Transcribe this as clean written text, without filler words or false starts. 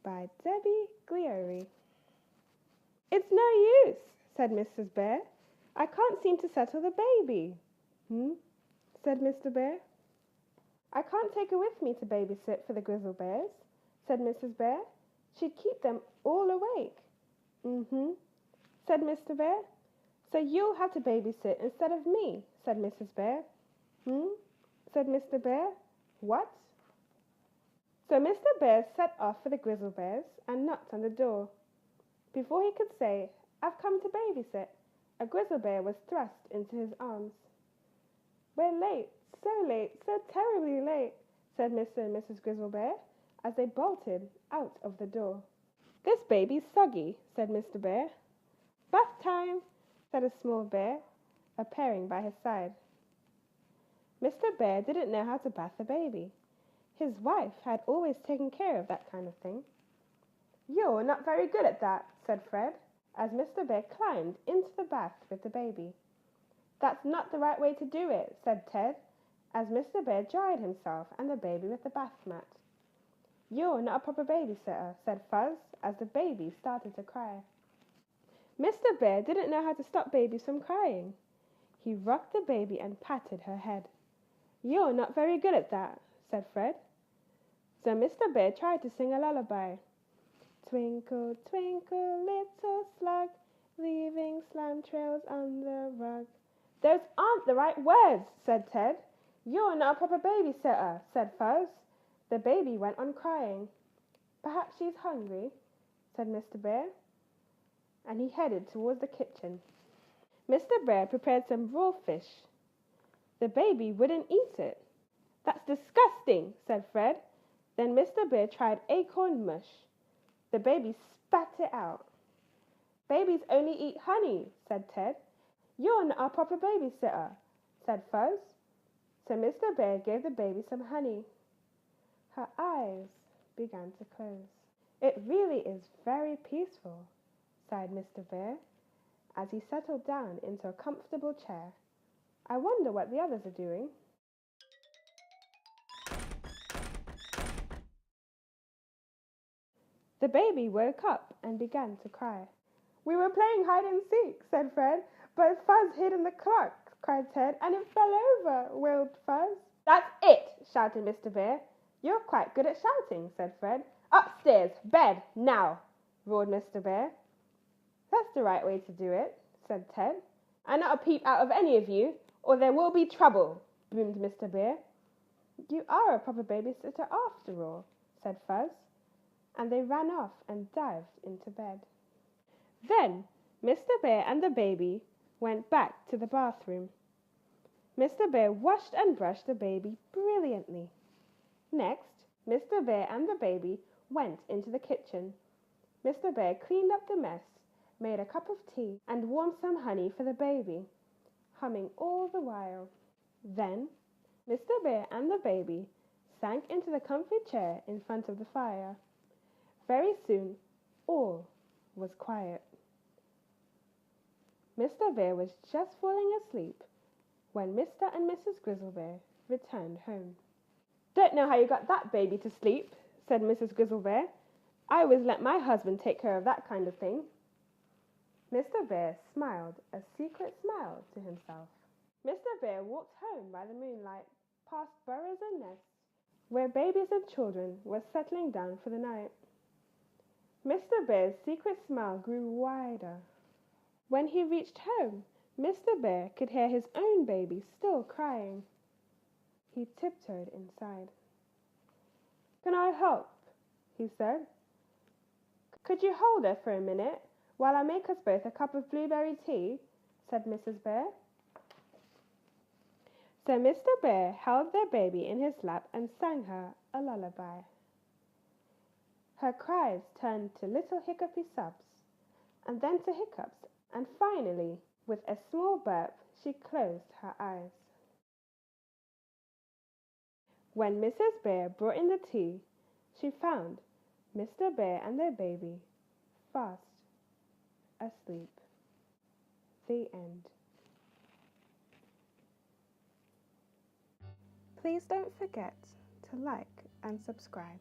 by Debi Gliori. It's no use, said Mrs. Bear. I can't seem to settle the baby. Said Mr. Bear. I can't take her with me to babysit for the Grizzle Bears, said Mrs. Bear. She'd keep them all awake. Said Mr. Bear. So you'll have to babysit instead of me, said Mrs. Bear. Said Mr. Bear. What? So Mr. Bear set off for the Grizzle Bears and knocked on the door. Before he could say, I've come to babysit, a Grizzle Bear was thrust into his arms. We're late, so terribly late, said Mr. and Mrs. Grizzle Bear as they bolted out of the door. This baby's soggy, said Mr. Bear. Bath time, said a small bear, appearing by his side. Mr. Bear didn't know how to bath a baby. His wife had always taken care of that kind of thing. You're not very good at that, said Fred, as Mr. Bear climbed into the bath with the baby. That's not the right way to do it, said Ted, as Mr. Bear dried himself and the baby with the bath mat. You're not a proper babysitter, said Fuzz, as the baby started to cry. Mr. Bear didn't know how to stop babies from crying. He rocked the baby and patted her head. You're not very good at that, said Fred. So Mr. Bear tried to sing a lullaby. Twinkle, twinkle, little slug, leaving slime trails on the rug. Those aren't the right words, said Ted. You're not a proper babysitter, said Fuzz. The baby went on crying. Perhaps she's hungry, said Mr. Bear, and he headed towards the kitchen. Mr. Bear prepared some raw fish. The baby wouldn't eat it. That's disgusting, said Fred. Then Mr. Bear tried acorn mush. The baby spat it out. Babies only eat honey, said Ted. You're not a proper babysitter, said Fuzz. So Mr. Bear gave the baby some honey. Her eyes began to close. It really is very peaceful, sighed Mr. Bear, as he settled down into a comfortable chair. I wonder what the others are doing. The baby woke up and began to cry. We were playing hide and seek, said Fred, but Fuzz hid in the clock, cried Ted, and it fell over, wailed Fuzz. That's it, shouted Mr. Bear. You're quite good at shouting, said Fred. Upstairs, bed, now, roared Mr. Bear. That's the right way to do it, said Ted. And not a peep out of any of you, or there will be trouble, boomed Mr. Bear. You are a proper babysitter after all, said Fuzz, and they ran off and dived into bed. Then Mr. Bear and the baby went back to the bathroom. Mr. Bear washed and brushed the baby brilliantly. Next, Mr. Bear and the baby went into the kitchen. Mr. Bear cleaned up the mess, made a cup of tea, and warmed some honey for the baby, humming all the while. Then Mr. Bear and the baby sank into the comfy chair in front of the fire. Very soon, all was quiet. Mr. Bear was just falling asleep when Mr. and Mrs. Grizzle Bear returned home. Don't know how you got that baby to sleep, said Mrs. Grizzle Bear. I always let my husband take care of that kind of thing. Mr. Bear smiled a secret smile to himself. Mr. Bear walked home by the moonlight, past burrows and nests, where babies and children were settling down for the night. Mr. Bear's secret smile grew wider. When he reached home, Mr. Bear could hear his own baby still crying. He tiptoed inside. Can I help? He said. Could you hold her for a minute while I make us both a cup of blueberry tea? Said Mrs. Bear. So Mr. Bear held their baby in his lap and sang her a lullaby. Her cries turned to little hiccupy sobs, and then to hiccups, and finally, with a small burp, she closed her eyes. When Mrs. Bear brought in the tea, she found Mr. Bear and their baby fast asleep. The end. Please don't forget to like and subscribe.